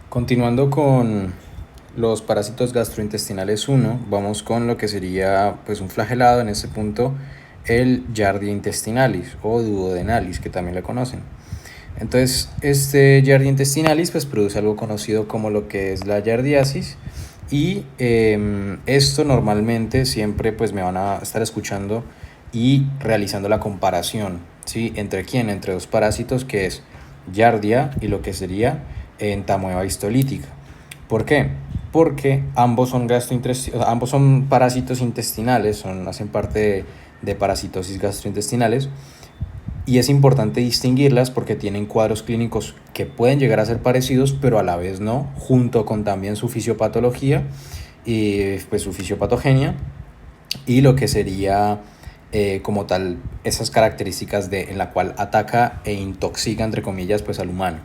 Continuando con los parásitos gastrointestinales 1, vamos con lo que sería pues un flagelado, en este punto el Giardia intestinalis o duodenalis, que también lo conocen. Entonces, este Giardia intestinalis pues produce algo conocido como lo que es la giardiasis, y esto normalmente siempre pues me van a estar escuchando y realizando la comparación, ¿sí? ¿Entre quién? Entre dos parásitos, que es Giardia y lo que sería entamoeba histolítica. ¿Por qué? Porque ambos son parásitos intestinales, hacen parte de parasitosis gastrointestinales, y es importante distinguirlas porque tienen cuadros clínicos que pueden llegar a ser parecidos, pero a la vez no, junto con también su fisiopatología y pues su fisiopatogenia y lo que sería como tal esas características en la cual ataca e intoxica, entre comillas, pues al humano.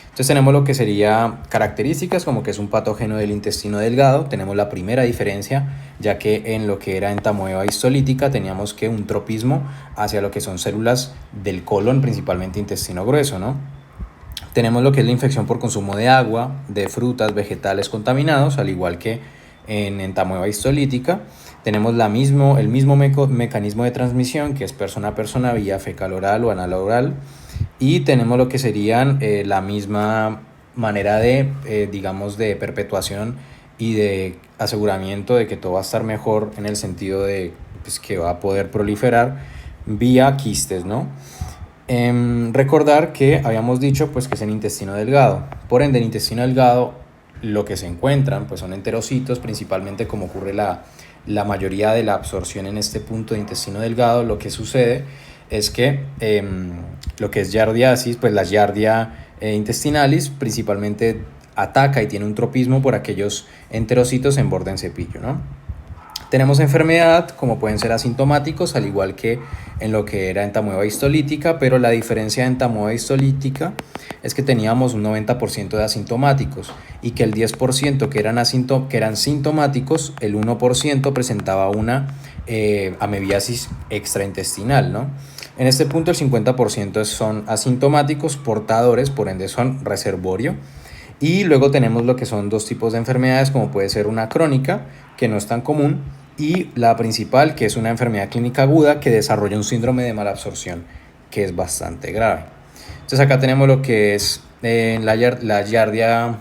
Entonces tenemos lo que sería características como que es un patógeno del intestino delgado. Tenemos la primera diferencia, ya que en lo que era entamoeba histolítica teníamos que un tropismo hacia lo que son células del colon, principalmente intestino grueso, ¿no? Tenemos lo que es la infección por consumo de agua, de frutas, vegetales contaminados, al igual que en entamoeba histolítica. Tenemos el mismo mecanismo de transmisión, que es persona a persona vía fecal oral o anal oral. Y tenemos lo que serían la misma manera digamos, de perpetuación y de aseguramiento de que todo va a estar mejor, en el sentido de pues, que va a poder proliferar vía quistes, ¿no? Recordar que habíamos dicho pues que es el intestino delgado. Por ende, el intestino delgado, lo que se encuentran pues son enterocitos, principalmente, como ocurre la mayoría de la absorción en este punto de intestino delgado. Lo que sucede es que lo que es giardiasis, pues la giardia intestinalis principalmente ataca y tiene un tropismo por aquellos enterocitos en borde en cepillo, ¿no? Tenemos enfermedad, como pueden ser asintomáticos, al igual que en lo que era entamoeba histolítica, pero la diferencia de entamoeba histolítica es que teníamos un 90% de asintomáticos, y que el 10% que eran sintomáticos, el 1% presentaba una amebiasis extraintestinal, ¿no? En este punto el 50% son asintomáticos portadores, por ende son reservorio. Y luego tenemos lo que son dos tipos de enfermedades, como puede ser una crónica, que no es tan común, y la principal, que es una enfermedad clínica aguda que desarrolla un síndrome de malabsorción, que es bastante grave. Entonces acá tenemos lo que es la giardia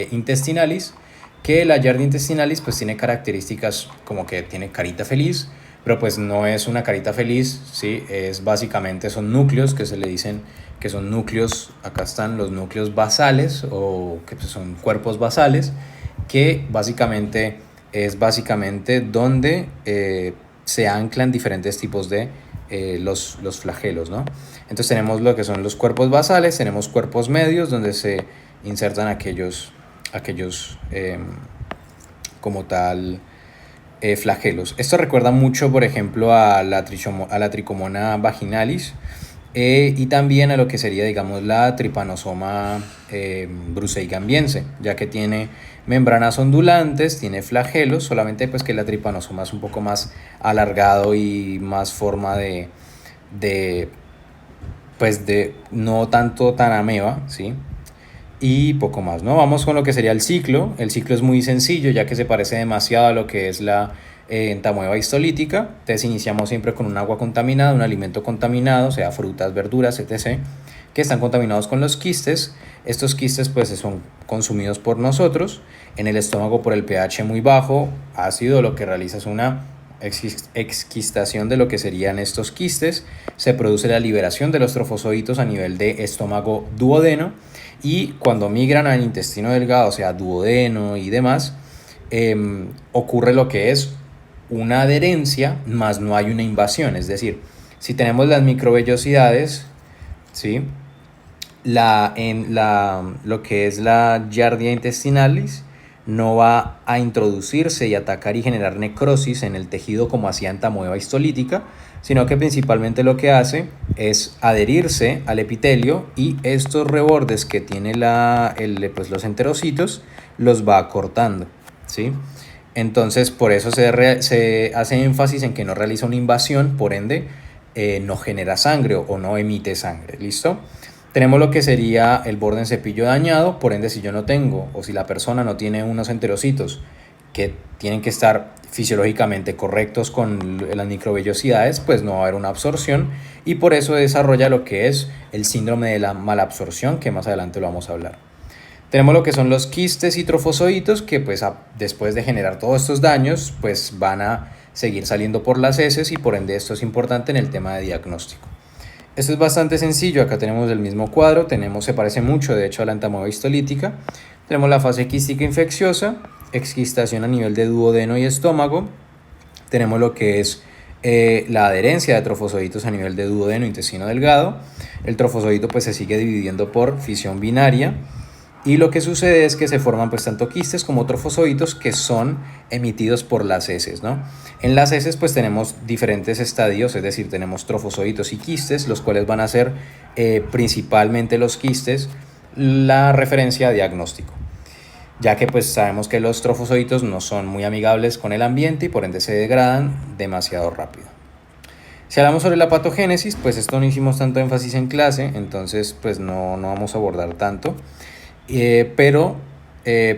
intestinalis, que la giardia intestinalis pues tiene características como que tiene carita feliz, pero pues no es una carita feliz, ¿sí? Es básicamente, son núcleos que se le dicen que son núcleos. Acá están los núcleos basales, o que pues son cuerpos basales, que básicamente donde se anclan diferentes tipos de los flagelos, ¿no? Entonces tenemos lo que son los cuerpos basales, tenemos cuerpos medios donde se insertan aquellos como tal flagelos. Esto recuerda mucho, por ejemplo, a la tricomona vaginalis, y también a lo que sería, digamos, la trypanosoma bruceigambiense, ya que tiene membranas ondulantes, tiene flagelos, solamente pues que la trypanosoma es un poco más alargado y más forma de pues de no tanto tan ameba, ¿sí? Y poco más, ¿no? Vamos con lo que sería el ciclo. El ciclo es muy sencillo, ya que se parece demasiado a lo que es la entamoeba histolítica. Entonces iniciamos siempre con un agua contaminada, un alimento contaminado, sea frutas, verduras, etc., que están contaminados con los quistes. Estos quistes pues son consumidos por nosotros en el estómago por el pH muy bajo, ácido. Lo que realiza es una exquistación de lo que serían estos quistes. Se produce la liberación de los trofosoditos a nivel de estómago duodeno, y cuando migran al intestino delgado, o sea, duodeno y demás, ocurre lo que es una adherencia, más no hay una invasión. Es decir, si tenemos las microvellosidades, ¿sí? Lo que es la giardia intestinalis no va a introducirse y atacar y generar necrosis en el tejido como hacía entamoeba histolítica, sino que principalmente lo que hace es adherirse al epitelio, y estos rebordes que tiene pues los enterocitos los va cortando, ¿sí? Entonces por eso se hace énfasis en que no realiza una invasión, por ende no genera sangre o no emite sangre, ¿listo? Tenemos lo que sería el borde en cepillo dañado, por ende si yo no tengo o si la persona no tiene unos enterocitos que tienen que estar fisiológicamente correctos con las microvellosidades, pues no va a haber una absorción y por eso desarrolla lo que es el síndrome de la malabsorción, que más adelante lo vamos a hablar. Tenemos lo que son los quistes y trofozoitos que pues después de generar todos estos daños pues van a seguir saliendo por las heces y por ende esto es importante en el tema de diagnóstico. Esto es bastante sencillo, acá tenemos el mismo cuadro, se parece mucho de hecho a la entamoeba histolítica. Tenemos la fase quística infecciosa, exquistación a nivel de duodeno y estómago. Tenemos lo que es la adherencia de trofozoitos a nivel de duodeno, intestino delgado. El trofozoito pues se sigue dividiendo por fisión binaria. Y lo que sucede es que se forman pues tanto quistes como trofozoitos que son emitidos por las heces, ¿no? En las heces pues tenemos diferentes estadios, es decir, tenemos trofozoitos y quistes, los cuales van a ser principalmente los quistes la referencia a diagnóstico, ya que pues sabemos que los trofozoitos no son muy amigables con el ambiente y por ende se degradan demasiado rápido. Si hablamos sobre la patogénesis, pues esto no hicimos tanto énfasis en clase, entonces pues no vamos a abordar tanto. Pero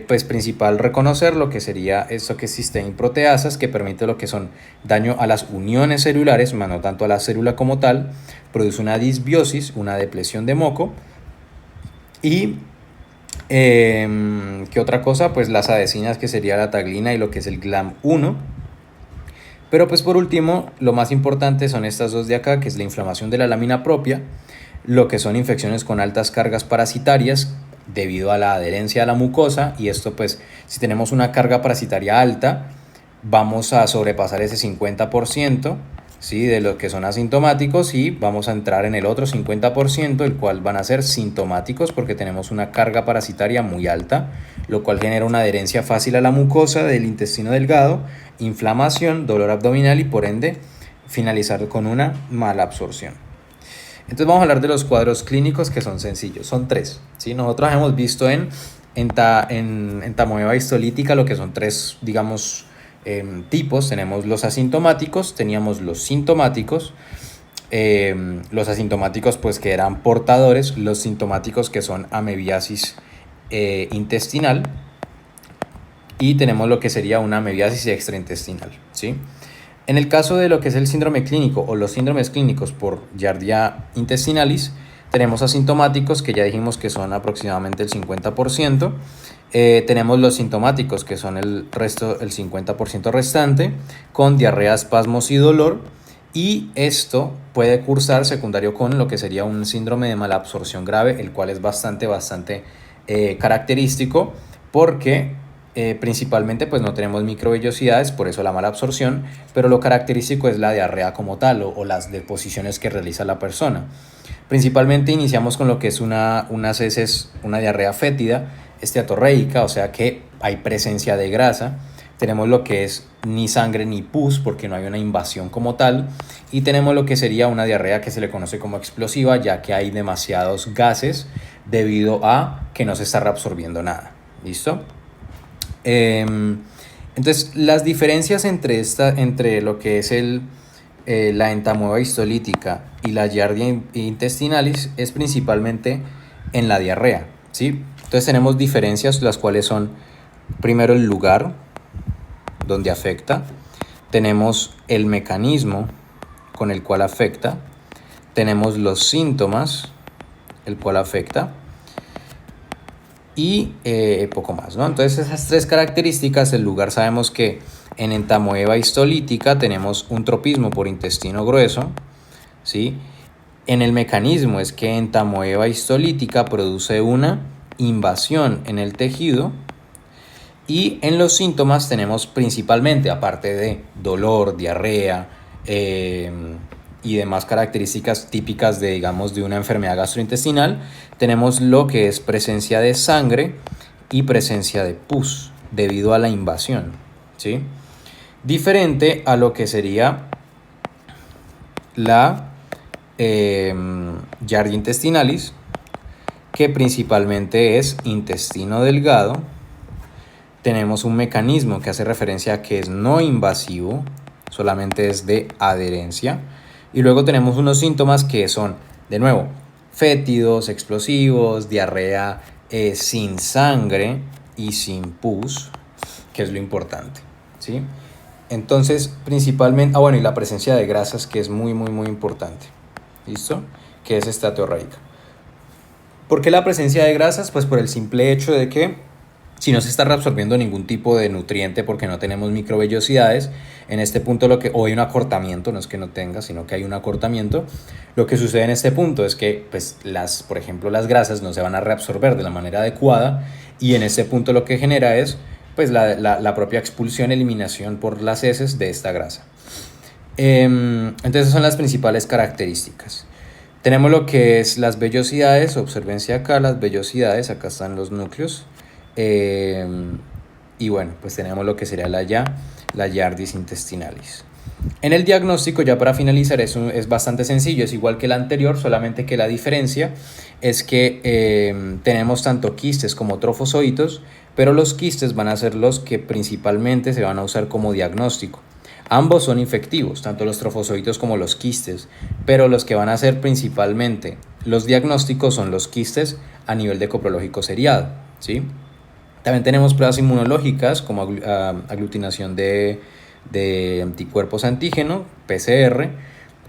pues principal reconocer lo que sería esto que existen proteasas que permite lo que son daño a las uniones celulares, más no tanto a la célula como tal, produce una disbiosis, una depresión de moco y ¿qué otra cosa? Pues las adhesinas que sería la taglina y lo que es el GLAM1. Pero pues por último, lo más importante son estas dos de acá, que es la inflamación de la lámina propia, lo que son infecciones con altas cargas parasitarias debido a la adherencia a la mucosa y esto pues si tenemos una carga parasitaria alta vamos a sobrepasar ese 50%, ¿sí? De lo que son asintomáticos y vamos a entrar en el otro 50%, el cual van a ser sintomáticos porque tenemos una carga parasitaria muy alta, lo cual genera una adherencia fácil a la mucosa del intestino delgado, inflamación, dolor abdominal y por ende finalizar con una mala absorción. Entonces vamos a hablar de los cuadros clínicos que son sencillos, son tres, ¿sí? Nosotros hemos visto en entamoeba histolítica lo que son tres, digamos, tipos. Tenemos los asintomáticos, teníamos los sintomáticos, los asintomáticos pues que eran portadores, los sintomáticos que son amebiasis intestinal y tenemos lo que sería una amebiasis extraintestinal, ¿sí? En el caso de lo que es el síndrome clínico o los síndromes clínicos por Giardia intestinalis, tenemos asintomáticos que ya dijimos que son aproximadamente el 50%. Tenemos los sintomáticos que son el 50% restante, con diarrea, espasmos y dolor. Y esto puede cursar secundario con lo que sería un síndrome de malabsorción grave, el cual es bastante característico porque principalmente pues no tenemos microvellosidades, por eso la mala absorción, pero lo característico es la diarrea como tal o las deposiciones que realiza la persona. Principalmente iniciamos con lo que es unas heces, una diarrea fétida, esteatorreica, o sea que hay presencia de grasa. Tenemos lo que es ni sangre ni pus porque no hay una invasión como tal y tenemos lo que sería una diarrea que se le conoce como explosiva ya que hay demasiados gases debido a que no se está reabsorbiendo nada. ¿Listo? Entonces las diferencias entre lo que es la entamoeba histolítica y la Giardia intestinalis es principalmente en la diarrea, ¿sí? Entonces tenemos diferencias las cuales son primero el lugar donde afecta, tenemos el mecanismo con el cual afecta, tenemos los síntomas el cual afecta y poco más, ¿no? Entonces esas tres características, el lugar sabemos que en entamoeba histolítica tenemos un tropismo por intestino grueso, ¿sí? En el mecanismo es que entamoeba histolítica produce una invasión en el tejido y en los síntomas tenemos principalmente, aparte de dolor, diarrea y demás características típicas de, digamos, de una enfermedad gastrointestinal, tenemos lo que es presencia de sangre y presencia de pus debido a la invasión, ¿sí? Diferente a lo que sería la Giardia intestinalis, que principalmente es intestino delgado. Tenemos un mecanismo que hace referencia a que es no invasivo, solamente es de adherencia. Y luego tenemos unos síntomas que son, de nuevo, fétidos, explosivos, diarrea sin sangre y sin pus, que es lo importante, ¿sí? Entonces, principalmente, bueno, y la presencia de grasas, que es muy, muy, muy importante, ¿listo? Que es esteatorreica. ¿Por qué la presencia de grasas? Pues por el simple hecho de que si no se está reabsorbiendo ningún tipo de nutriente porque no tenemos microvellosidades, en este punto o hay un acortamiento, no es que no tenga, sino que hay un acortamiento, lo que sucede en este punto es que, pues, por ejemplo, las grasas no se van a reabsorber de la manera adecuada y en este punto lo que genera es, pues, la propia expulsión, eliminación por las heces de esta grasa. Entonces son las principales características. Tenemos lo que es las vellosidades, observencia acá, las vellosidades, acá están los núcleos. Y bueno, pues tenemos lo que sería la Yardis intestinalis. En el diagnóstico, ya para finalizar, es bastante sencillo, es igual que el anterior, solamente que la diferencia es que tenemos tanto quistes como trofozoitos, pero los quistes van a ser los que principalmente se van a usar como diagnóstico. Ambos son infectivos, tanto los trofozoitos como los quistes, pero los que van a ser principalmente los diagnósticos son los quistes a nivel de coprológico seriado, ¿sí? También tenemos pruebas inmunológicas como aglutinación de anticuerpos antígeno, PCR,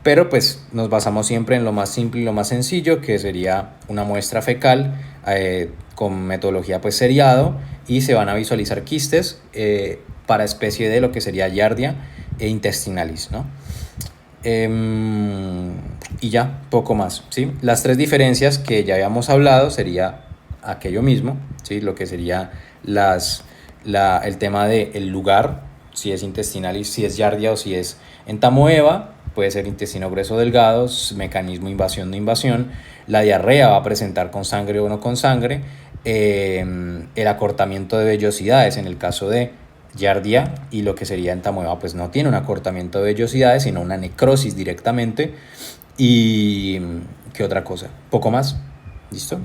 pero pues nos basamos siempre en lo más simple y lo más sencillo, que sería una muestra fecal con metodología pues seriado, y se van a visualizar quistes para especie de lo que sería Yardia e intestinalis, ¿no? Y ya, poco más, ¿sí? Las tres diferencias que ya habíamos hablado sería aquello mismo, ¿sí? Lo que sería el tema del lugar, si es intestinalis, si es Yardia o si es entamoeba, puede ser intestino grueso delgado, mecanismo invasión no invasión, la diarrea va a presentar con sangre o no con sangre, el acortamiento de vellosidades en el caso de Yardia, y lo que sería entamoeba pues no tiene un acortamiento de vellosidades sino una necrosis directamente. Y ¿qué otra cosa? Poco más. ¿Listo?